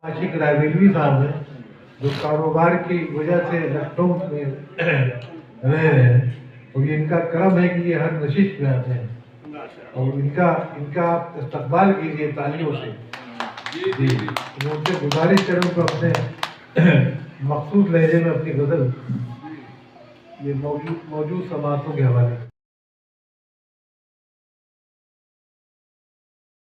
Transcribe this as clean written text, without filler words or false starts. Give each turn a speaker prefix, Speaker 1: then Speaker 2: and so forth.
Speaker 1: आशिक रायवेलवी साहब हैं जो कारोबार की वजह से लखनऊ में रह रहे हैं, और ये इनका क्रम है कि ये हर नशिस्त में आते हैं और इनका इस्तकबाल कीजिए तालियों से। जी उनसे गुजारिश करूँ तो अपने मखसूस लहजे में अपनी गज़ल ये मौजूद समातों के हवाले